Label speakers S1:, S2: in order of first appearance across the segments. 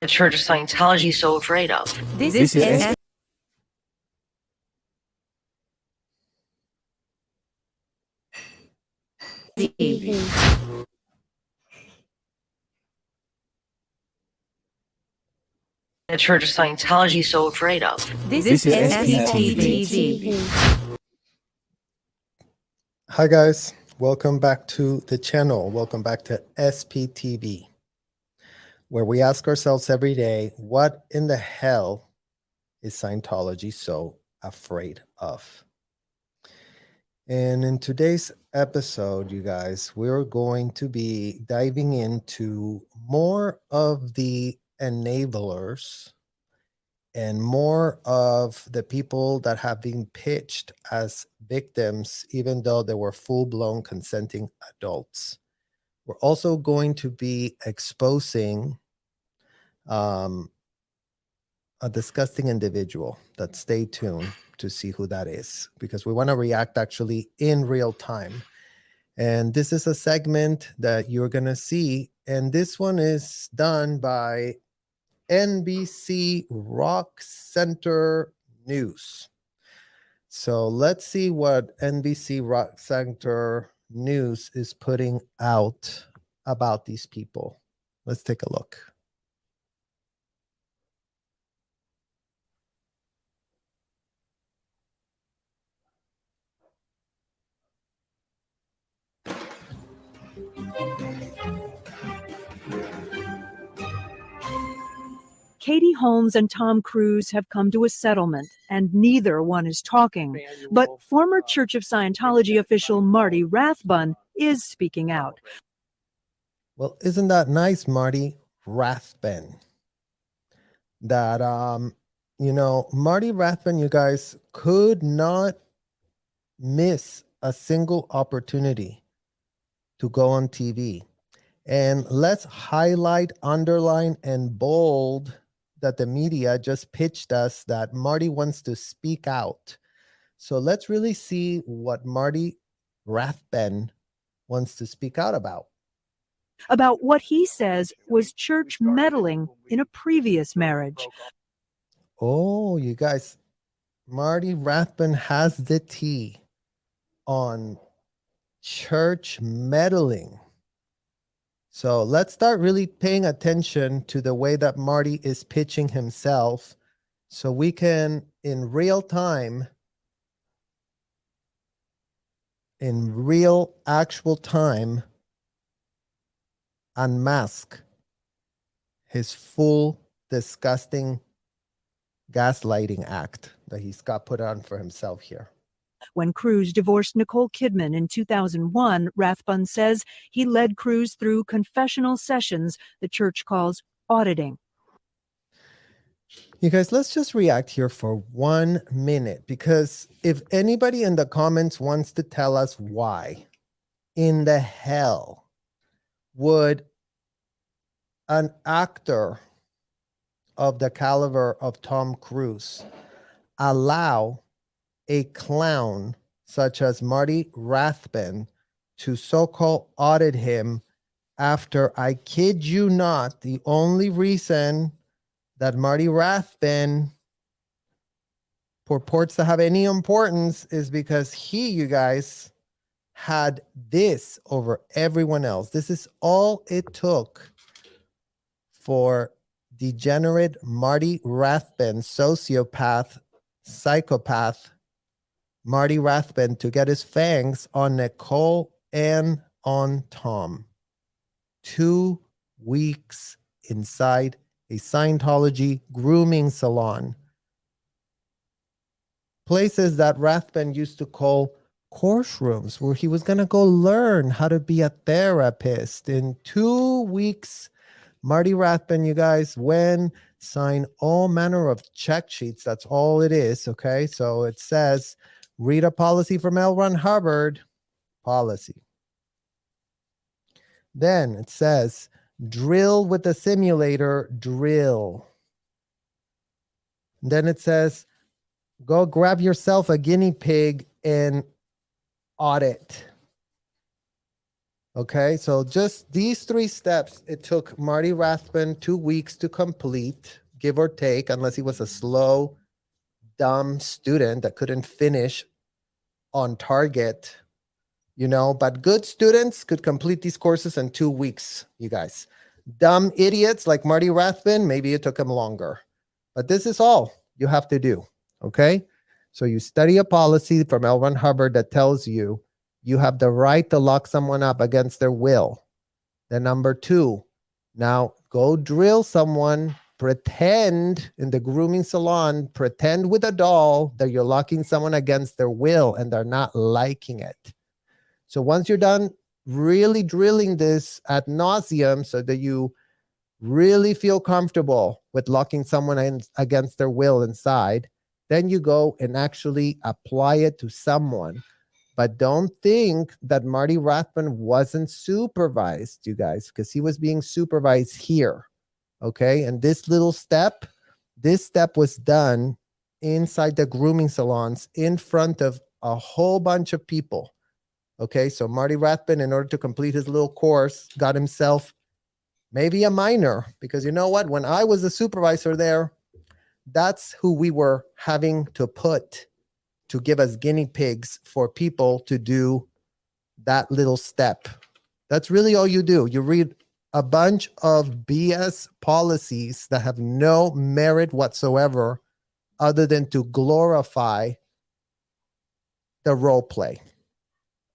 S1: the Church of Scientology so afraid of?
S2: This is
S1: The Church of Scientology so afraid of?
S2: This is SPTV.
S3: Hi guys, welcome back to the channel. Welcome back to SPTV, where we ask ourselves every day, what in the hell is Scientology so afraid of? And in today's episode, you guys, we're going to be diving into more of the enablers and more of the people that have been pitched as victims, even though they were full-blown consenting adults. We're also going to be exposing a disgusting individual. That stay tuned to see who that is, because we want to react actually in real time. And this is a segment that you're going to see. And this one is done by NBC Rock Center News. So let's see what NBC Rock Center News is putting out about these people. Let's take a look.
S4: Katie Holmes and Tom Cruise have come to a settlement, and neither one is talking. But former Church of Scientology official Marty Rathbun is speaking out.
S3: Well, isn't that nice, Marty Rathbun? That, Marty Rathbun, you guys, could not miss a single opportunity to go on TV. And let's highlight, underline, and bold that the media just pitched us that Marty wants to speak out. So let's really see what Marty Rathbun wants to speak out about.
S4: About what he says was church meddling in a previous marriage.
S3: Oh, you guys, Marty Rathbun has the tea on church meddling. So let's start really paying attention to the way that Marty is pitching himself, so we can, in real time, in real actual time, unmask his full disgusting gaslighting act that he's got put on for himself here.
S4: When Cruise divorced Nicole Kidman in 2001, Rathbun says he led Cruise through confessional sessions the church calls auditing.
S3: You guys, let's just react here for 1 minute, because if anybody in the comments wants to tell us why in the hell would an actor of the caliber of Tom Cruise allow a clown such as Marty Rathbun to so-called audit him after, I kid you not, the only reason that Marty Rathbun purports to have any importance is because he, you guys, had this over everyone else. This is all it took for degenerate Marty Rathbun, sociopath, psychopath Marty Rathbun, to get his fangs on Nicole and on Tom. 2 weeks inside a Scientology grooming salon. Places that Rathbun used to call course rooms, where he was going to go learn how to be a therapist. In 2 weeks, Marty Rathbun, you guys, sign all manner of check sheets. That's all it is, okay? So it says, read a policy from L. Ron Hubbard, policy. Then it says, drill with the simulator, drill. Then it says, go grab yourself a guinea pig and audit. Okay, so just these 3 steps, it took Marty Rathbun 2 weeks to complete, give or take, unless he was a slow, dumb student that couldn't finish on target, but good students could complete these courses in 2 weeks, you guys. Dumb idiots like Marty Rathbun, maybe it took him longer. But this is all you have to do, okay? So you study a policy from L. Ron Hubbard that tells you you have the right to lock someone up against their will. Then number 2, now go drill someone, pretend in the grooming salon, pretend with a doll that you're locking someone against their will and they're not liking it. So once you're done really drilling this ad nauseum so that you really feel comfortable with locking someone in against their will inside, then you go and actually apply it to someone. But don't think that Marty Rathbun wasn't supervised, you guys, because he was being supervised here. Okay. And this step was done inside the grooming salons in front of a whole bunch of people. Okay. So Marty Rathbun, in order to complete his little course, got himself maybe a minor, because you know what? When I was a supervisor there, that's who we were having to put to give us guinea pigs for people to do that little step. That's really all you do. You read a bunch of BS policies that have no merit whatsoever other than to glorify the role play.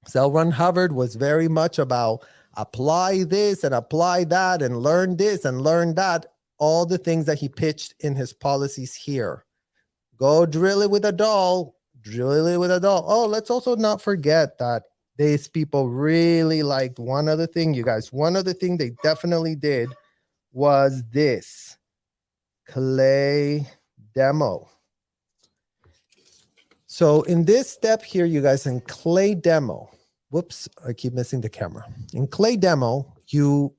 S3: So L. Ron Hubbard was very much about apply this and apply that and learn this and learn that, all the things that he pitched in his policies here. Go drill it with a doll, drill it with a doll. Oh, let's also not forget that these people really liked one other thing, you guys. One other thing they definitely did was this clay demo. So in this step here, you guys, in clay demo, whoops, I keep missing the camera. In clay demo, you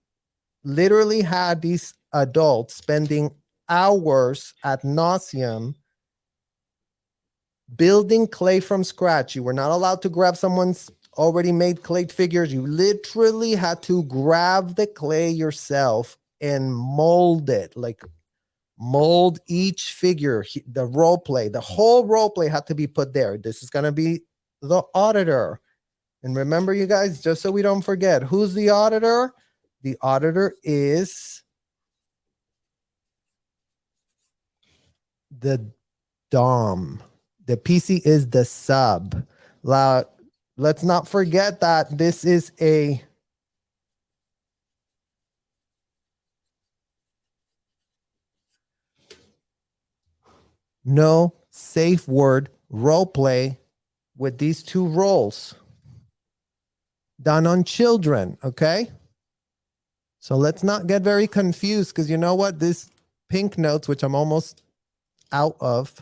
S3: literally had these adults spending hours ad nauseum building clay from scratch. You were not allowed to grab someone's already made clay figures. You literally had to grab the clay yourself and mold it, like mold each figure, the role play, the whole role play had to be put there. This is going to be the auditor. And remember, you guys, just so we don't forget, who's the auditor? The auditor is the Dom. The PC is the sub. Let's not forget that this is a no safe word role play with these 2 roles done on children, okay? So let's not get very confused, because you know what? These pink notes, which I'm almost out of,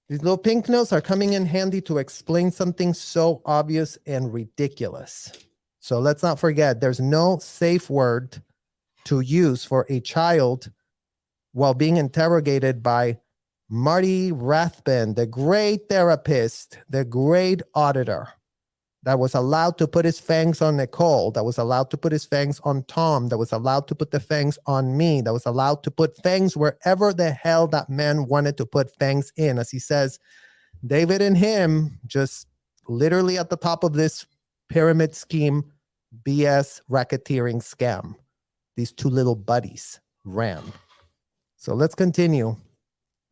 S3: these little pink notes are coming in handy to explain something so obvious and ridiculous. So let's not forget, there's no safe word to use for a child while being interrogated by Marty Rathbun, the great therapist, the great auditor that was allowed to put his fangs on Nicole, that was allowed to put his fangs on Tom, that was allowed to put the fangs on me, that was allowed to put fangs wherever the hell that man wanted to put fangs in. As he says, David and him just literally at the top of this pyramid scheme, BS racketeering scam. These 2 little buddies ran. So let's continue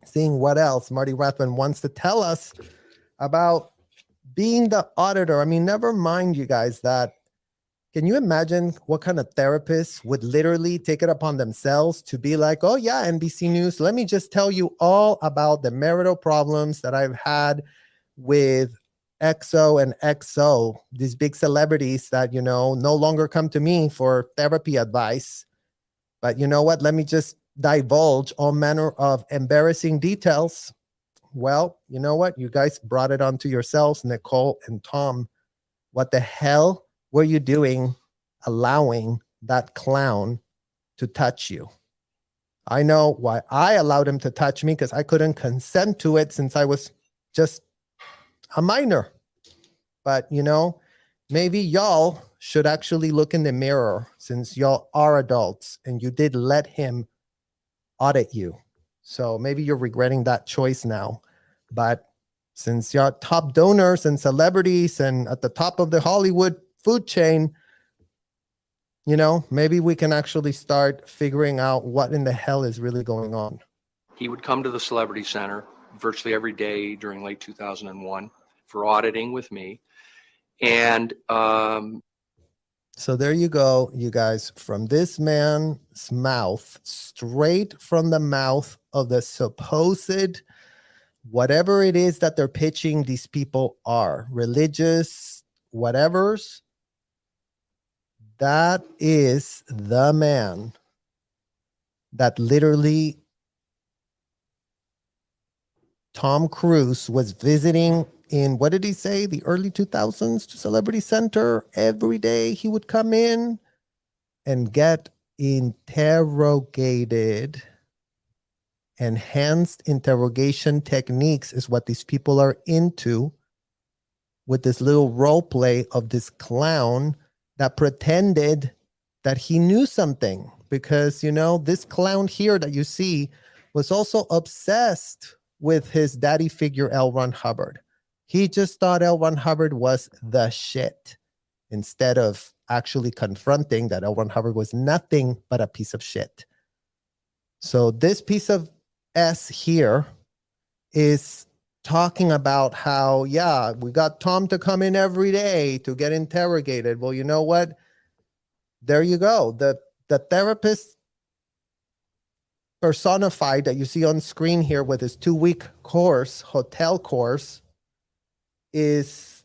S3: seeing what else Marty Rathbun wants to tell us about being the auditor. I mean, never mind, you guys, that can you imagine what kind of therapists would literally take it upon themselves to be like, oh yeah, NBC News, let me just tell you all about the marital problems that I've had with XO and XO, these big celebrities that, no longer come to me for therapy advice. But you know what? Let me just divulge all manner of embarrassing details. Well, you know what? You guys brought it onto yourselves, Nicole and Tom. What the hell were you doing allowing that clown to touch you? I know why I allowed him to touch me, because I couldn't consent to it since I was just a minor. But, maybe y'all should actually look in the mirror since y'all are adults and you did let him audit you. So maybe you're regretting that choice now. But since you're top donors and celebrities and at the top of the Hollywood food chain, you know, maybe we can actually start figuring out what in the hell is really going on.
S5: He would come to the Celebrity Center virtually every day during late 2001 for auditing with me. And
S3: so there you go, you guys, from this man's mouth, straight from the mouth of the supposed whatever it is that they're pitching these people are, religious whatevers. That is the man that literally Tom Cruise was visiting in, what did he say, the early 2000s to Celebrity Center. Every day he would come in and get interrogated. Enhanced interrogation techniques is what these people are into, with this little role play of this clown that pretended that he knew something. Because, you know, this clown here that you see was also obsessed with his daddy figure, L. Ron Hubbard. He just thought L. Ron Hubbard was the shit, instead of actually confronting that L. Ron Hubbard was nothing but a piece of shit. So this piece of S here is talking about how, yeah, we got Tom to come in every day to get interrogated. Well, you know what? There you go. The therapist personified that you see on screen here with his 2-week course, hotel course, is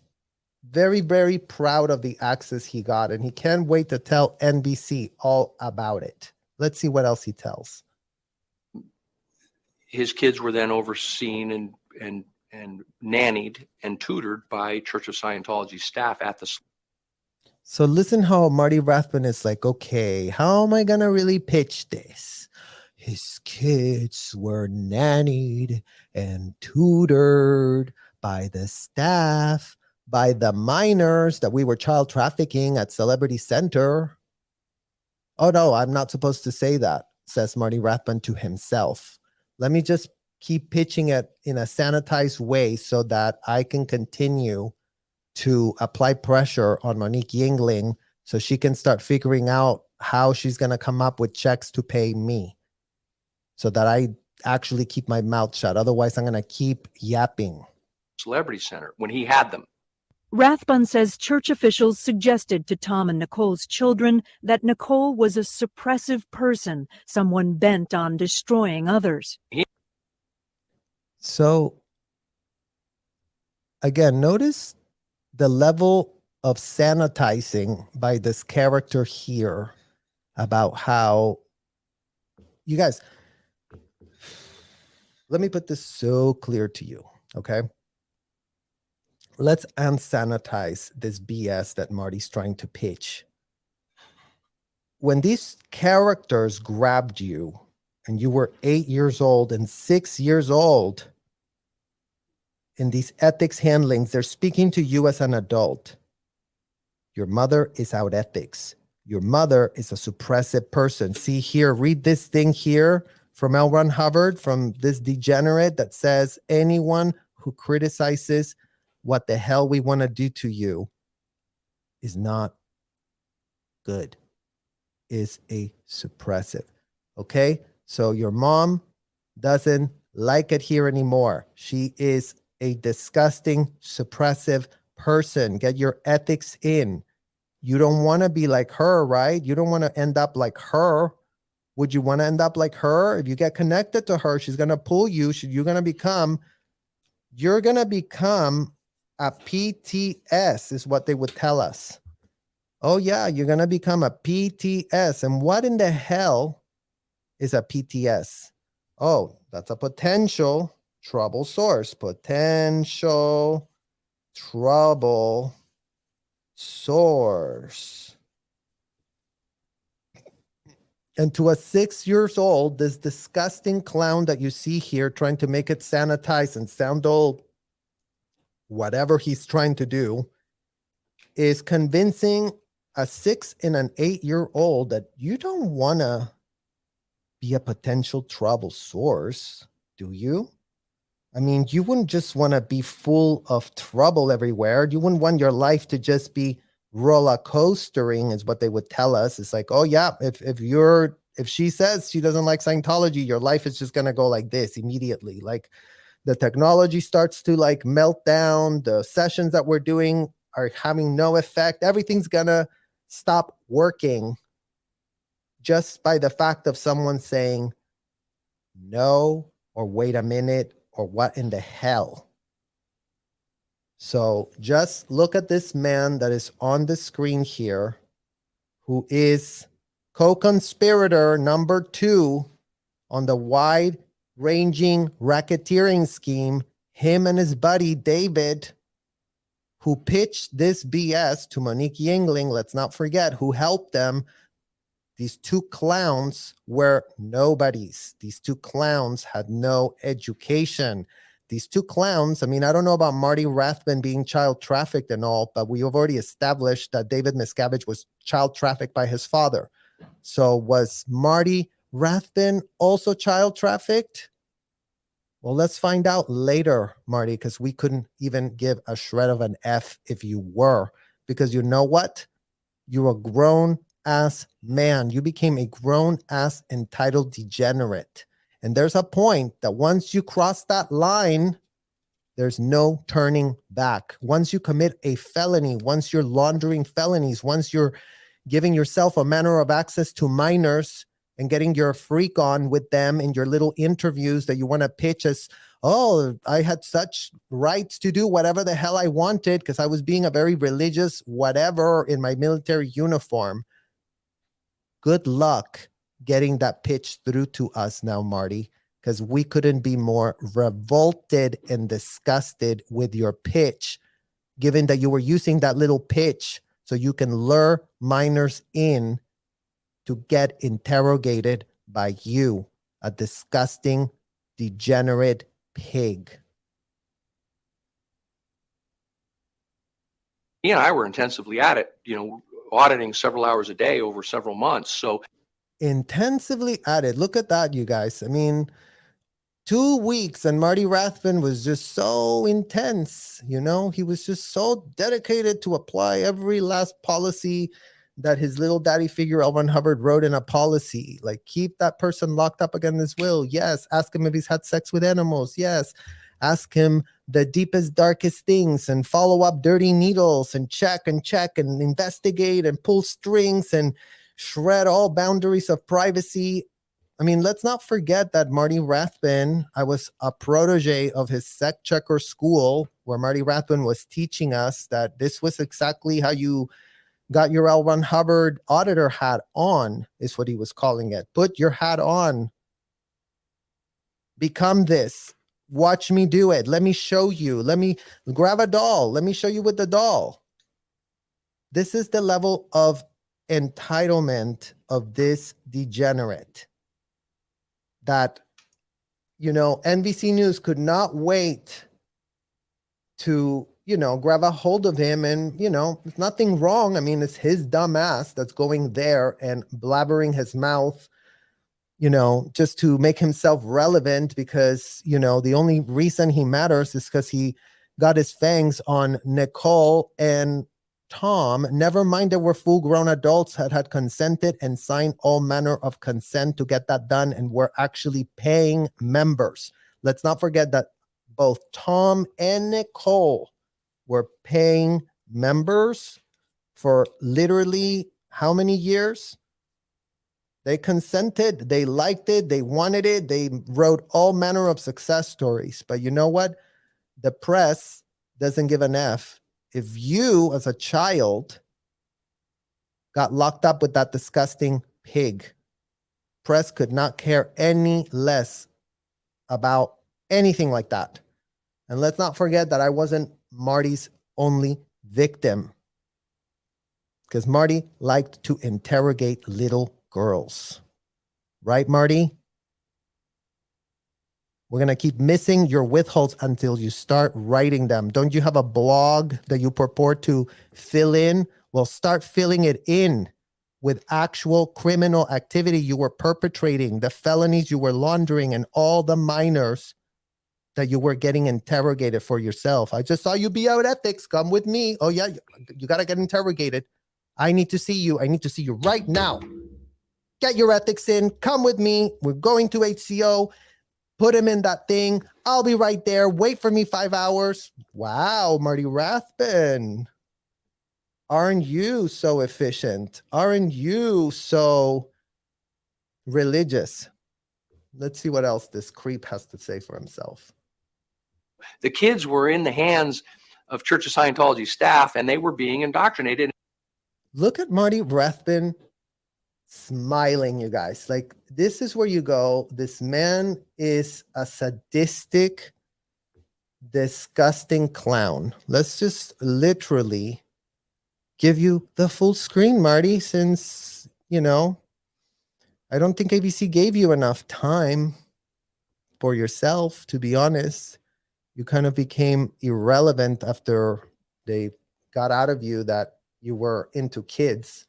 S3: very, very proud of the access he got, and he can't wait to tell NBC all about it. Let's see what else he tells.
S5: his kids were then overseen and nannied and tutored by Church of Scientology staff at the.
S3: So listen how Marty Rathbun is like, okay, how am I going to really pitch this? His kids were nannied and tutored by the staff, by the minors that we were child trafficking at Celebrity Center. Oh, no, I'm not supposed to say that, says Marty Rathbun to himself. Let me just keep pitching it in a sanitized way so that I can continue to apply pressure on Monique Yingling so she can start figuring out how she's going to come up with checks to pay me so that I actually keep my mouth shut. Otherwise, I'm going to keep yapping.
S5: Celebrity Center when he had them.
S4: Rathbun says church officials suggested to Tom and Nicole's children that Nicole was a suppressive person, someone bent on destroying others.
S3: So, again, notice the level of sanitizing by this character here about how, you guys, let me put this so clear to you, okay? Let's unsanitize this BS that Marty's trying to pitch. When these characters grabbed you and you were 8 years old and 6 years old, in these ethics handlings, they're speaking to you as an adult. Your mother is out ethics. Your mother is a suppressive person. See here, read this thing here from L. Ron Hubbard, from this degenerate that says anyone who criticizes what the hell we want to do to you is not good, is a suppressive. Okay? So your mom doesn't like it here anymore. She is a disgusting, suppressive person. Get your ethics in. You don't want to be like her, right? You don't want to end up like her. Would you want to end up like her? If you get connected to her, she's going to pull you. You're going to become a PTS is what they would tell us. Oh yeah, you're going to become a PTS. And what in the hell is a PTS? Oh, that's a potential trouble source. Potential trouble source. And to a 6 years old, this disgusting clown that you see here trying to make it sanitize and sound old, whatever he's trying to do, is convincing a 6 and an 8-year-old that you don't want to be a potential trouble source, do you? I mean, you wouldn't just want to be full of trouble everywhere. You wouldn't want your life to just be roller coastering, is what they would tell us. It's like, oh yeah, if she says she doesn't like Scientology, your life is just gonna go like this immediately. Like the technology starts to like melt down, the sessions that we're doing are having no effect, everything's gonna stop working just by the fact of someone saying no, or wait a minute, or what in the hell. So just look at this man that is on the screen here, who is co-conspirator number 2 on the wide-ranging racketeering scheme, him and his buddy David, who pitched this BS to Monique Yingling, let's not forget, who helped them. These 2 clowns were nobodies. These 2 clowns had no education. These 2 clowns, I mean, I don't know about Marty Rathbun being child trafficked and all, but we have already established that David Miscavige was child trafficked by his father. So was Marty Rathbun also child trafficked? Well, let's find out later, Marty, because we couldn't even give a shred of an F if you were. Because you know what? You're a grown-ass man. You became a grown-ass entitled degenerate. And there's a point that once you cross that line, there's no turning back. Once you commit a felony, once you're laundering felonies, once you're giving yourself a manner of access to minors and getting your freak on with them in your little interviews that you want to pitch as, oh, I had such rights to do whatever the hell I wanted because I was being a very religious whatever in my military uniform. Good luck getting that pitch through to us now, Marty, because we couldn't be more revolted and disgusted with your pitch, given that you were using that little pitch so you can lure minors in to get interrogated by you, a disgusting, degenerate pig.
S5: He and I were intensively at it, auditing several hours a day over several months. So
S3: Intensively at it. Look at that, you guys. I mean, 2 weeks and Marty Rathbun was just so intense. He was just so dedicated to apply every last policy that his little daddy figure L. Ron Hubbard wrote in a policy. Like, keep that person locked up against his will. Yes. Ask him if he's had sex with animals. Yes. Ask him the deepest, darkest things and follow up dirty needles and check and investigate and pull strings and shred all boundaries of privacy. I mean, let's not forget that Marty Rathbun, I was a protege of his sec checker school where Marty Rathbun was teaching us that this was exactly how you got your L. Ron Hubbard auditor hat on, is what he was calling it. Put your hat on. Become this. Watch me do it. Let me show you. Let me grab a doll. Let me show you with the doll. This is the level of entitlement of this degenerate that, NBC News could not wait to, grab a hold of him and, there's nothing wrong. I mean, it's his dumb ass that's going there and blabbering his mouth, just to make himself relevant because, the only reason he matters is because he got his fangs on Nicole and Tom. Never mind that we're full-grown adults had consented and signed all manner of consent to get that done, and we're actually paying members. Let's not forget that both Tom and Nicole were paying members for literally how many years? They consented, they liked it, they wanted it, they wrote all manner of success stories. But you know what? The press doesn't give an F. If you, as a child, got locked up with that disgusting pig, press could not care any less about anything like that. And let's not forget that I wasn't Marty's only victim, because Marty liked to interrogate little girls. Right, Marty? We're going to keep missing your withholds until you start writing them. Don't you have a blog that you purport to fill in? Well, start filling it in with actual criminal activity you were perpetrating, the felonies you were laundering, and all the minors that you were getting interrogated for yourself. I just saw you be out ethics. Come with me. Oh, yeah, you got to get interrogated. I need to see you. I need to see you right now. Get your ethics in. Come with me. We're going to HCO. Put him in that thing. I'll be right there. Wait for me 5 hours. Wow, Marty Rathbun. Aren't you so efficient? Aren't you so religious? Let's see what else this creep has to say for himself.
S5: The kids were in the hands of Church of Scientology staff, and they were being indoctrinated.
S3: Look at Marty Rathbun smiling, you guys. Like, this is where you go. This man is a sadistic, disgusting clown. Let's just literally give you the full screen, Marty, since, you know, I don't think ABC gave you enough time for yourself, to be honest. You kind of became irrelevant after they got out of you that you were into kids.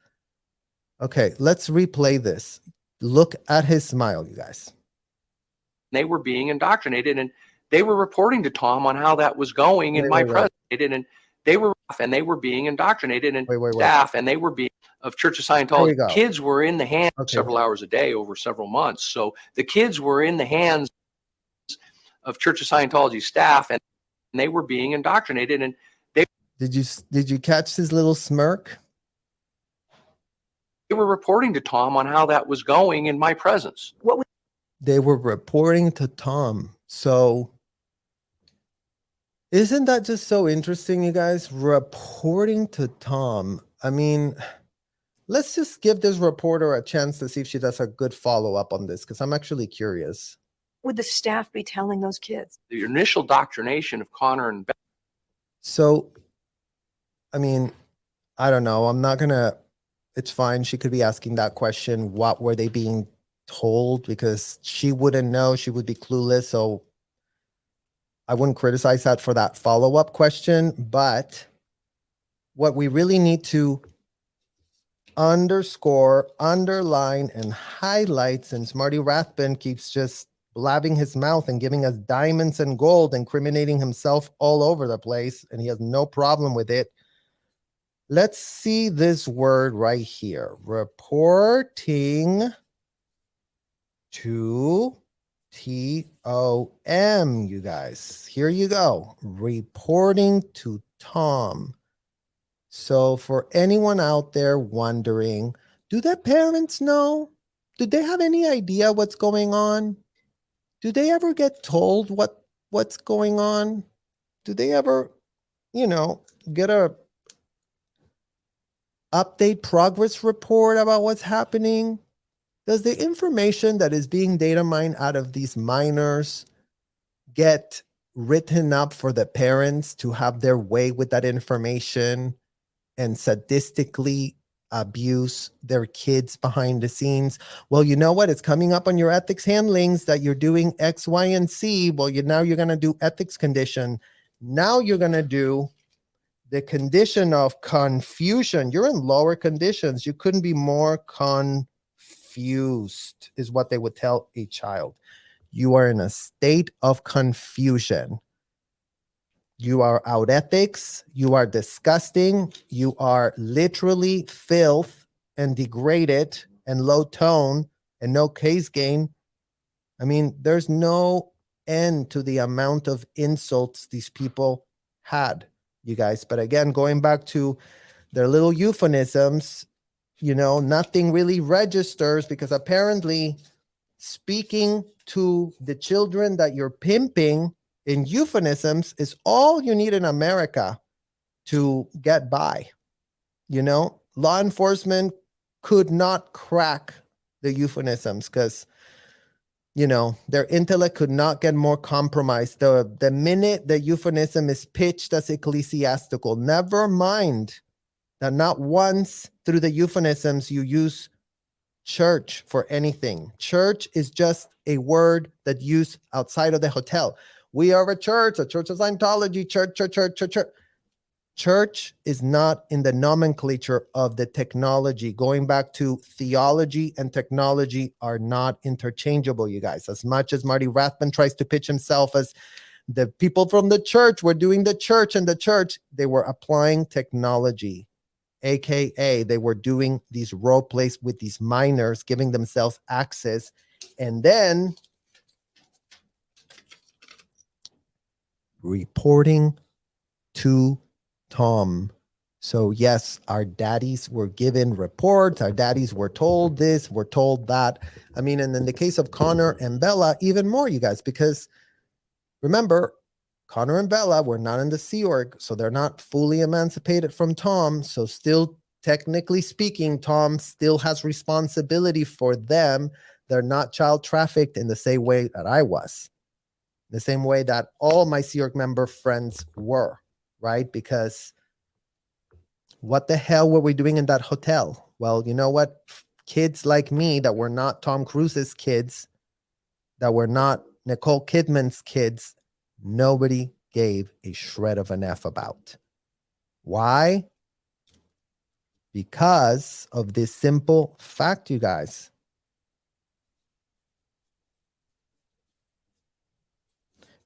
S3: Okay, let's replay this. Look at his smile, you guys.
S5: They were being indoctrinated, and they were reporting to Tom on how that was going in my presence. And they were being indoctrinated, and staff, and they were being of Church of Scientology. Kids were in the hands several hours a day over several months. So the kids were in the hands of Church of Scientology staff, and they were being indoctrinated. And they
S3: did you catch his little smirk?
S5: They were reporting to Tom on how that was going in my presence.
S3: They were reporting to Tom. So isn't that just so interesting, you guys? Reporting to Tom. I mean, let's just give this reporter a chance to see if she does a good follow-up on this, because I'm actually curious.
S4: Would the staff be telling those kids?
S5: The initial indoctrination of Connor and Beth.
S3: So, I mean, I don't know. I'm not going to, it's fine. She could be asking that question. What were they being told? Because she wouldn't know. She would be clueless. So I wouldn't criticize that for that follow-up question. But what we really need to underscore, underline, and highlight, since Marty Rathbun keeps just blabbing his mouth and giving us diamonds and gold, incriminating himself all over the place, and he has no problem with it. Let's see this word right here. Reporting to Tom, you guys. Here you go. Reporting to Tom. So for anyone out there wondering, do their parents know? Do they have any idea what's going on? Do they ever get told what's going on? Do they ever, get a update progress report about what's happening? Does the information that is being data mined out of these minors get written up for the parents to have their way with that information and sadistically abuse their kids behind the scenes? Well, you know what? It's coming up on your ethics handlings that you're doing X, Y, and Z. Well, now you're going to do ethics condition. Now you're going to do the condition of confusion. You're in lower conditions. You couldn't be more confused, is what they would tell a child. You are in a state of confusion. You are out ethics. You are disgusting. You are literally filth and degraded and low tone and no case gain. I mean, there's no end to the amount of insults these people had, you guys. But again, going back to their little euphemisms, nothing really registers, because apparently speaking to the children that you're pimping in euphemisms is all you need in America to get by. Law enforcement could not crack the euphemisms because, their intellect could not get more compromised. The minute the euphemism is pitched as ecclesiastical, never mind that not once through the euphemisms you use church for anything. Church is just a word that used outside of the hotel. We are a church of Scientology, church. Church is not in the nomenclature of the technology. Going back to theology and technology are not interchangeable, you guys. As much as Marty Rathbun tries to pitch himself as the people from the church were doing the church and the church, they were applying technology, aka they were doing these role plays with these minors, giving themselves access, and then reporting to Tom. So yes, our daddies were given reports, our daddies were told this, were told that. I mean, and in the case of Connor and Bella, even more, you guys, because remember, Connor and Bella were not in the Sea Org, so they're not fully emancipated from Tom. So still, technically speaking, Tom still has responsibility for them. They're not child trafficked in the same way that I was, the same way that all my Sea Org member friends were, right? Because what the hell were we doing in that hotel? Well, you know what? Kids like me that were not Tom Cruise's kids, that were not Nicole Kidman's kids, nobody gave a shred of an F about. Why? Because of this simple fact, you guys.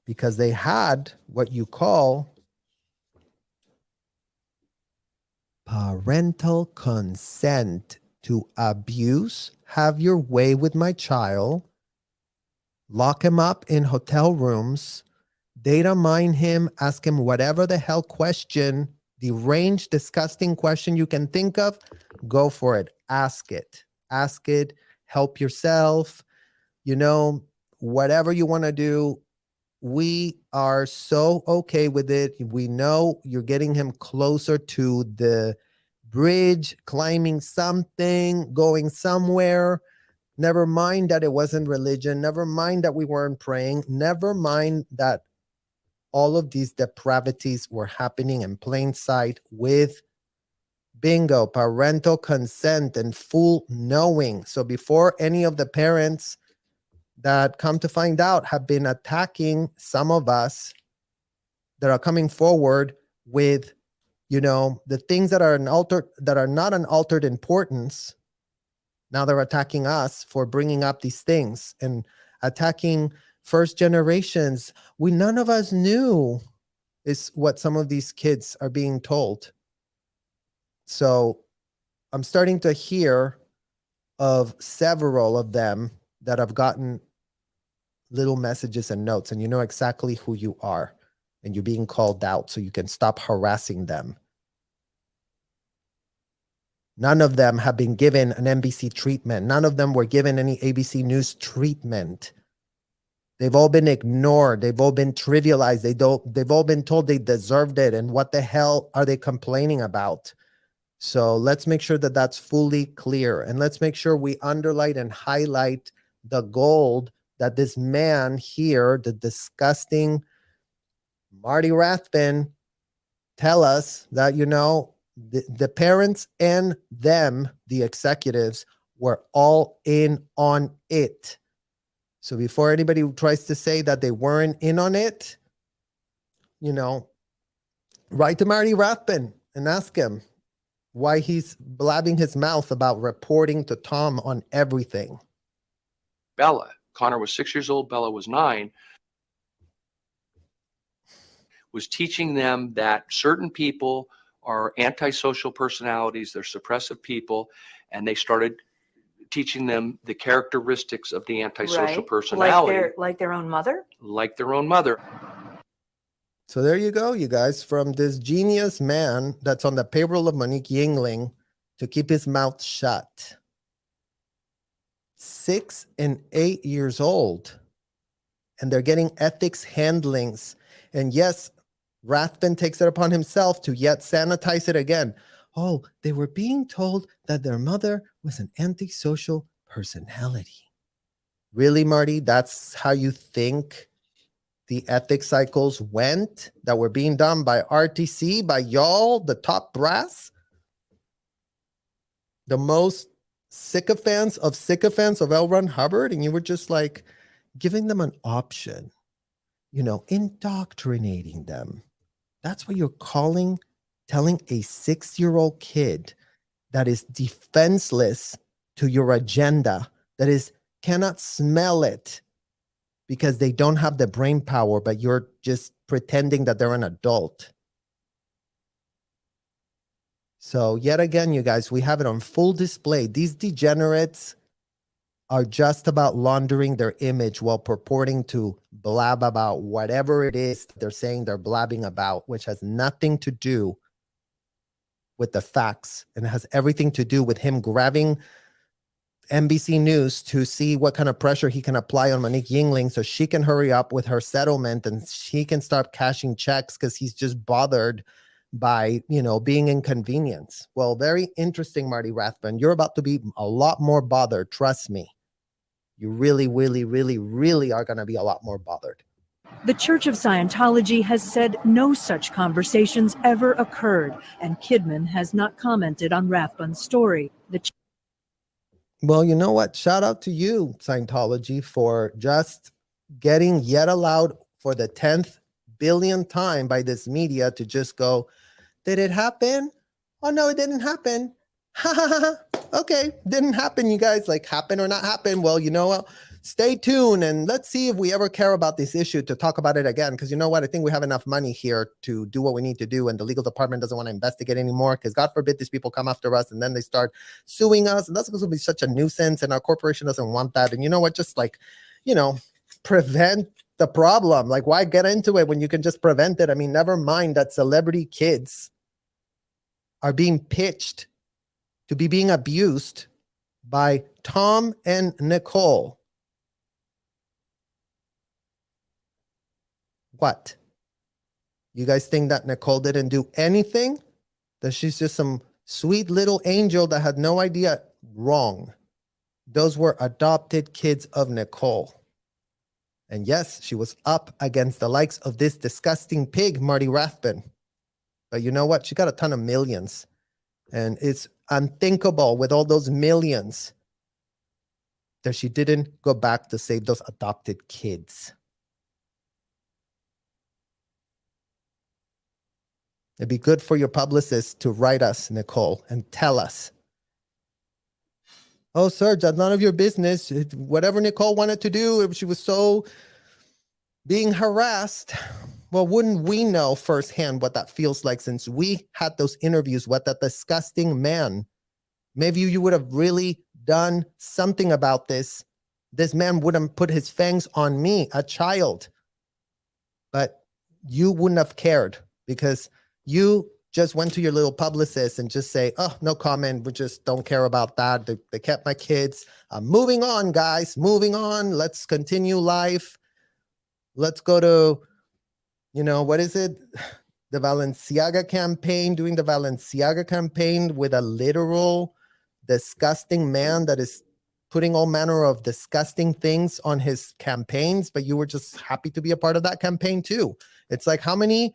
S3: Because they had what you call parental consent to abuse, have your way with my child, lock him up in hotel rooms, data mine him, ask him whatever the hell question, deranged, disgusting question you can think of, go for it. Ask it. Ask it. Help yourself. You know, whatever you want to do, we are so okay with it. We know you're getting him closer to the bridge, climbing something, going somewhere. Never mind that it wasn't religion. Never mind that we weren't praying. Never mind that all of these depravities were happening in plain sight with bingo, parental consent and full knowing. So before any of the parents that come to find out have been attacking some of us that are coming forward with, you know, the things that are not an altered importance. Now they're attacking us for bringing up these things and attacking first generations. None of us knew is what some of these kids are being told. So I'm starting to hear of several of them that have gotten little messages and notes, and you know exactly who you are, and you're being called out so you can stop harassing them. None of them have been given an NBC treatment. None of them were given any ABC News treatment. They've all been ignored. They've all been trivialized. They've all been told they deserved it. And what the hell are they complaining about? So let's make sure that that's fully clear. And let's make sure we underline and highlight the gold that this man here, the disgusting Marty Rathbun, tell us that, you know, the parents and them, the executives, were all in on it. So before anybody tries to say that they weren't in on it, you know, write to Marty Rathbun and ask him why he's blabbing his mouth about reporting to Tom on everything.
S5: Bella. Connor was 6 years old. Bella was 9. Was teaching them that certain people are antisocial personalities. They're suppressive people. And they started teaching them the characteristics of the antisocial personality.
S1: Like their own mother?
S5: Like their own mother.
S3: So there you go, you guys, from this genius man that's on the payroll of Monique Yingling to keep his mouth shut. 6 and 8 years old. And they're getting ethics handlings. And yes, Rathbun takes it upon himself to yet sanitize it again. Oh, they were being told that their mother was an antisocial personality. Really, Marty? That's how you think the ethics cycles went that were being done by RTC, by y'all, the top brass? The most sycophants of L. Ron Hubbard, and you were just like giving them an option, indoctrinating them. That's what you're telling a 6-year-old kid that is defenseless to your agenda, that cannot smell it because they don't have the brain power, but you're just pretending that they're an adult. So yet again, you guys, we have it on full display. These degenerates are just about laundering their image while purporting to blab about whatever it is they're saying they're blabbing about, which has nothing to do with the facts, and it has everything to do with him grabbing NBC News to see what kind of pressure he can apply on Monique Yingling so she can hurry up with her settlement and she can start cashing checks because he's just bothered by, being inconvenienced. Well, very interesting, Marty Rathbun. You're about to be a lot more bothered. Trust me. You really, really, really, really are going to be a lot more bothered.
S4: The Church of Scientology has said no such conversations ever occurred, and Kidman has not commented on Rathbun's story.
S3: Well, you know what? Shout out to you, Scientology, for just getting yet allowed for the 10th billionth time by this media to just go, did it happen? Oh, no, it didn't happen. Ha ha ha. Okay, didn't happen, you guys. Like, happen or not happen? Well, you know what? Stay tuned and let's see if we ever care about this issue to talk about it again. Because you know what? I think we have enough money here to do what we need to do. And the legal department doesn't want to investigate anymore because God forbid these people come after us and then they start suing us. And that's going to be such a nuisance. And our corporation doesn't want that. And you know what? Just like, prevent the problem. Like, why get into it when you can just prevent it? I mean, never mind that celebrity kids are being pitched to be being abused by Tom and Nicole. What? You guys think that Nicole didn't do anything? That she's just some sweet little angel that had no idea? Wrong. Those were adopted kids of Nicole. And yes, she was up against the likes of this disgusting pig, Marty Rathbun. But you know what? She got a ton of millions. And it's unthinkable with all those millions that she didn't go back to save those adopted kids. It'd be good for your publicist to write us, Nicole, and tell us. Oh, sir, that's none of your business. Whatever Nicole wanted to do, if she was so being harassed, well, wouldn't we know firsthand what that feels like since we had those interviews with that disgusting man? Maybe you would have really done something about this. This man wouldn't put his fangs on me, a child. But you wouldn't have cared because you just went to your little publicist and just say, oh, no comment. We just don't care about that. They kept my kids. Moving on, guys. Moving on. Let's continue life. Let's go to, what is it? The Balenciaga campaign, doing the Balenciaga campaign with a literal disgusting man that is putting all manner of disgusting things on his campaigns, but you were just happy to be a part of that campaign too. It's like, how many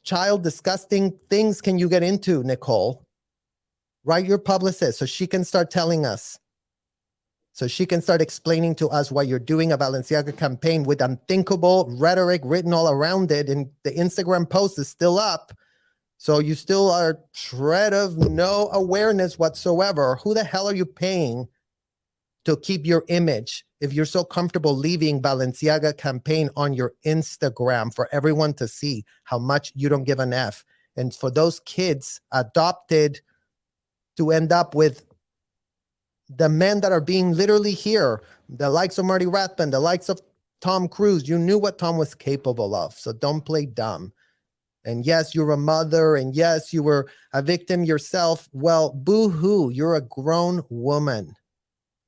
S3: child disgusting things can you get into, Nicole? Write your publicist so she can start telling us. So she can start explaining to us why you're doing a Balenciaga campaign with unthinkable rhetoric written all around it. And the Instagram post is still up. So you still are shred of no awareness whatsoever. Who the hell are you paying to keep your image if you're so comfortable leaving Balenciaga campaign on your Instagram for everyone to see how much you don't give an F? And for those kids adopted to end up with the men that are being literally here, the likes of Marty Rathbun, the likes of Tom Cruise, you knew what Tom was capable of. So don't play dumb. And yes, you're a mother. And yes, you were a victim yourself. Well, boo-hoo, you're a grown woman.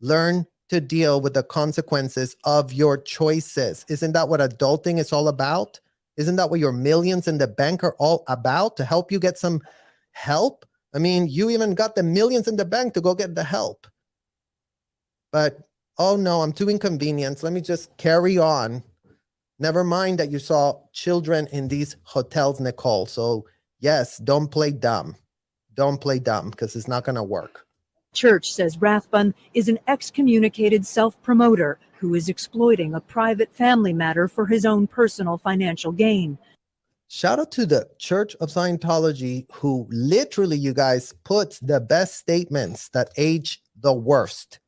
S3: Learn to deal with the consequences of your choices. Isn't that what adulting is all about? Isn't that what your millions in the bank are all about? To help you get some help? I mean, you even got the millions in the bank to go get the help. But, oh no, I'm too inconvenienced. Let me just carry on. Never mind that you saw children in these hotels, Nicole. So yes, don't play dumb. Don't play dumb because it's not going to work.
S4: church says Rathbun is an excommunicated self-promoter who is exploiting a private family matter for his own personal financial gain.
S3: Shout out to the Church of Scientology, who literally, you guys, puts the best statements that age the worst.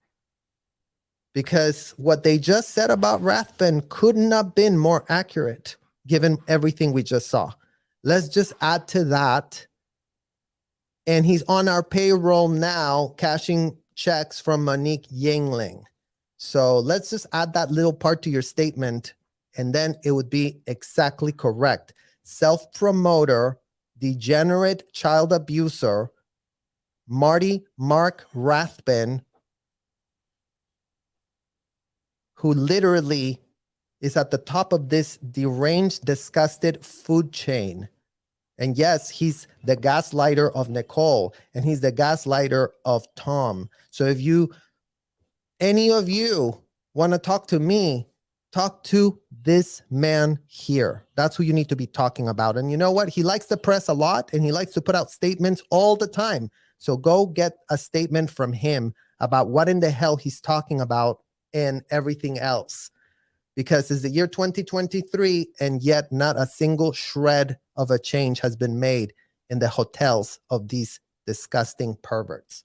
S3: Because what they just said about Rathbun couldn't have been more accurate, given everything we just saw. Let's just add to that. And he's on our payroll now, cashing checks from Monique Yingling. So let's just add that little part to your statement, and then it would be exactly correct. Self-promoter, degenerate child abuser, Marty Mark Rathbun, who literally is at the top of this deranged, disgusted food chain. And yes, he's the gaslighter of Nicole, and he's the gaslighter of Tom. So if any of you want to talk to me, talk to this man here. That's who you need to be talking about. And you know what? He likes the press a lot, and he likes to put out statements all the time. So go get a statement from him about what in the hell he's talking about and everything else. Because it's the year 2023, and yet not a single shred of a change has been made in the hotels of these disgusting perverts.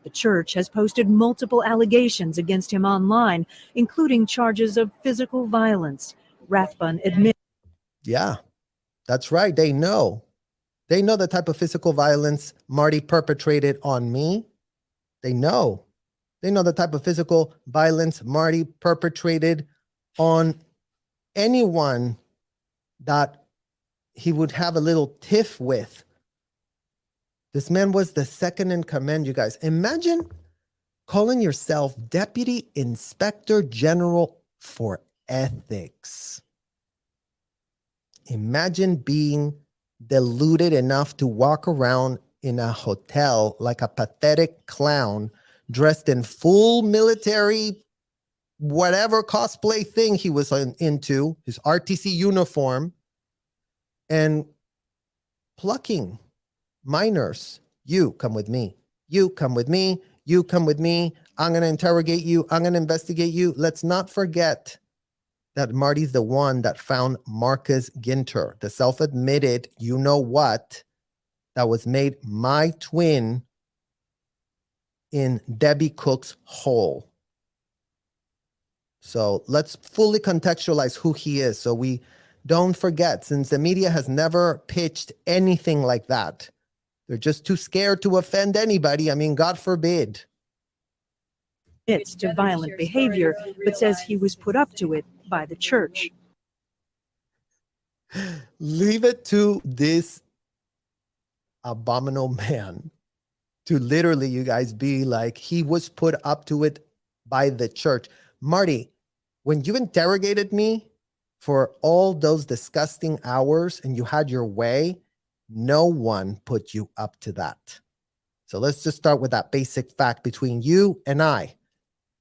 S4: The church has posted multiple allegations against him online, including charges of physical violence. Rathbun admits.
S3: Yeah, that's right. They know. They know the type of physical violence Marty perpetrated on me. They know. They know the type of physical violence Marty perpetrated on anyone that he would have a little tiff with. This man was the second in command, you guys. Imagine calling yourself Deputy Inspector General for Ethics. Imagine being deluded enough to walk around in a hotel like a pathetic clown, dressed in full military, whatever cosplay thing he was into, his RTC uniform, and plucking minors. You come with me. You come with me. You come with me. I'm going to interrogate you. I'm going to investigate you. Let's not forget that Marty's the one that found Marcus Ginter, the self-admitted you-know-what that was made my twin in Debbie Cook's hole. So let's fully contextualize who he is so we don't forget, since the media has never pitched anything like that. They're just too scared to offend anybody. I mean, God forbid.
S4: Admits to violent behavior, but says he was put up to it by the church.
S3: Leave it to this abominable man to literally, you guys, be like, he was put up to it by the church. Marty, when you interrogated me for all those disgusting hours and you had your way, no one put you up to that. So let's just start with that basic fact between you and I.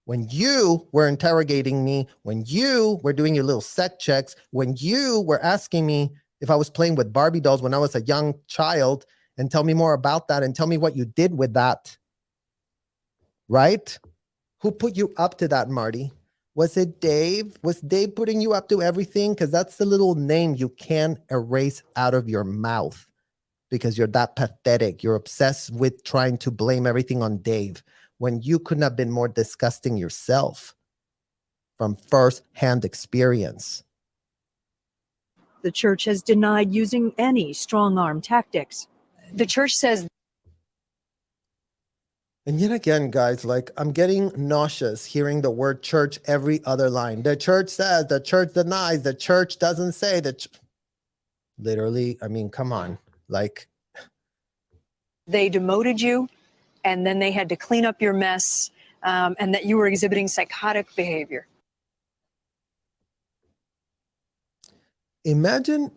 S3: When you were interrogating me, when you were doing your little set checks, when you were asking me if I was playing with Barbie dolls when I was a young child, and tell me more about that and tell me what you did with that, right? Who put you up to that, Marty? Was it Dave? Was Dave putting you up to everything? Because that's the little name you can't erase out of your mouth because you're that pathetic. You're obsessed with trying to blame everything on Dave when you couldn't have been more disgusting yourself from first-hand experience.
S4: The church has denied using any strong-arm tactics.
S1: The church says.
S3: And yet again, guys, like, I'm getting nauseous hearing the word church every other line. The church says, the church denies, the church doesn't say that. Literally, I mean, come on. Like,
S6: they demoted you, and then they had to clean up your mess, and that you were exhibiting psychotic behavior.
S3: Imagine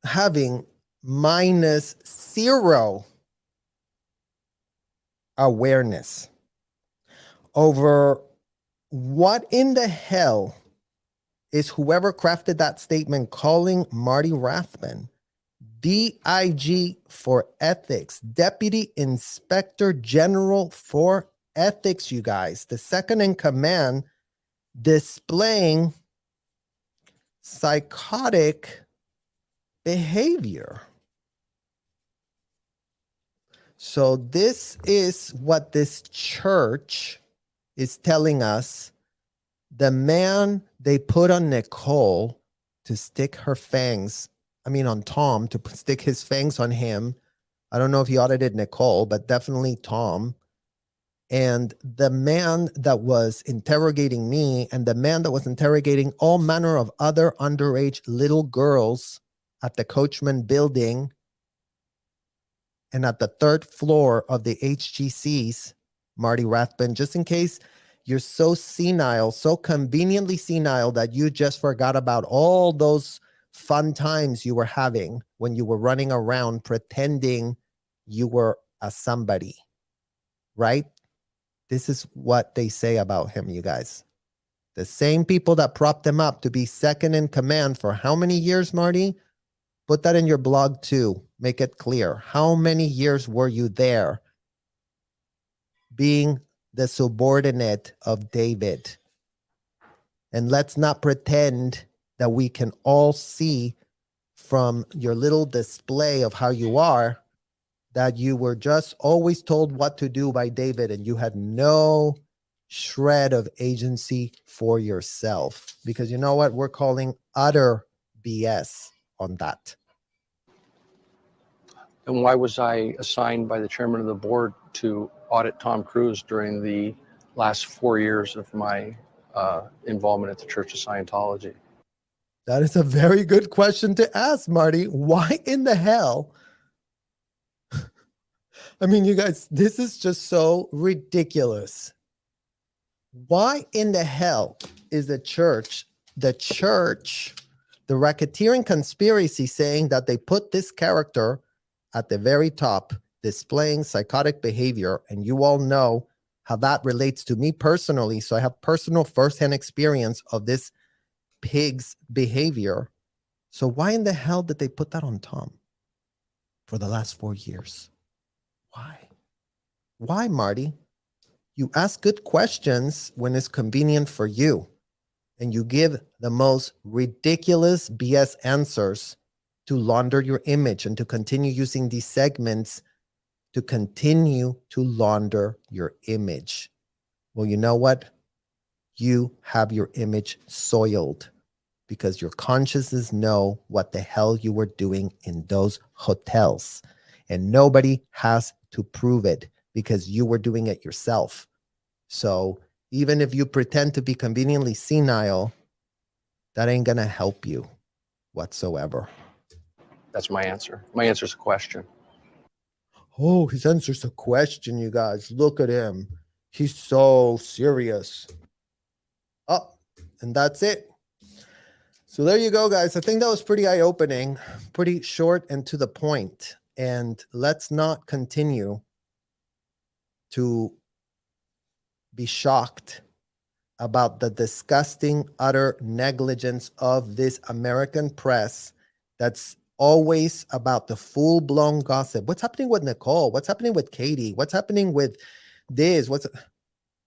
S3: having -0 awareness over what in the hell is whoever crafted that statement calling Marty Rathbun DIG for ethics, Deputy Inspector General for ethics, you guys. The second in command displaying psychotic behavior. So this is what this church is telling us. The man they put on Nicole to stick her fangs, on Tom, to stick his fangs on him. I don't know if he audited Nicole, but definitely Tom. And the man that was interrogating me and the man that was interrogating all manner of other underage little girls at the Coachman building and at the third floor of the HGCs, Marty Rathbun, just in case you're so senile, so conveniently senile that you just forgot about all those fun times you were having when you were running around pretending you were a somebody, right? This is what they say about him, you guys. The same people that propped him up to be second in command for how many years, Marty? Put that in your blog too. Make it clear. How many years were you there being the subordinate of David? And let's not pretend that we can all see from your little display of how you are that you were just always told what to do by David and you had no shred of agency for yourself. Because you know what? We're calling utter BS on that.
S5: And why was I assigned by the chairman of the board to audit Tom Cruise during the last 4 years of my involvement at the Church of Scientology?
S3: That is a very good question to ask, Marty. Why in the hell? You guys, this is just so ridiculous. Why in the hell is the church, the racketeering conspiracy saying that they put this character at the very top, displaying psychotic behavior, and you all know how that relates to me personally, so I have personal firsthand experience of this pig's behavior. So why in the hell did they put that on Tom for the last 4 years? Why? Why, Marty? You ask good questions when it's convenient for you, and you give the most ridiculous BS answers to launder your image and to continue using these segments to continue to launder your image. Well, you know what? You have your image soiled because your consciences know what the hell you were doing in those hotels. And nobody has to prove it because you were doing it yourself. So even if you pretend to be conveniently senile, that ain't gonna help you whatsoever.
S5: That's my answer. My answer is a question.
S3: Oh, his answer's a question, you guys. Look at him. He's so serious. Oh, and that's it. So there you go, guys. I think that was pretty eye-opening, pretty short and to the point. And let's not continue to be shocked about the disgusting, utter negligence of this American press that's always about the full-blown gossip. What's happening with Nicole? What's happening with Katie? What's happening with this?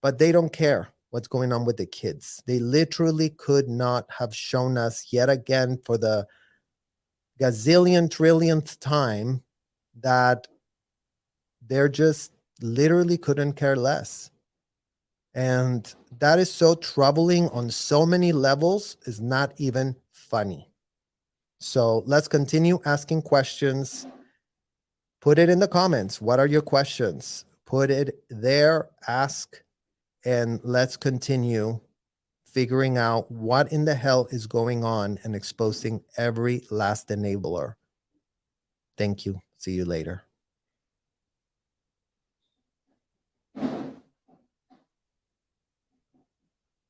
S3: But they don't care what's going on with the kids. They literally could not have shown us yet again for the gazillion trillionth time that they're just literally couldn't care less. And that is so troubling on so many levels, is not even funny. So let's continue asking questions. Put it in the comments. What are your questions? Put it there, ask, and let's continue figuring out what in the hell is going on and exposing every last enabler. Thank you. See you later.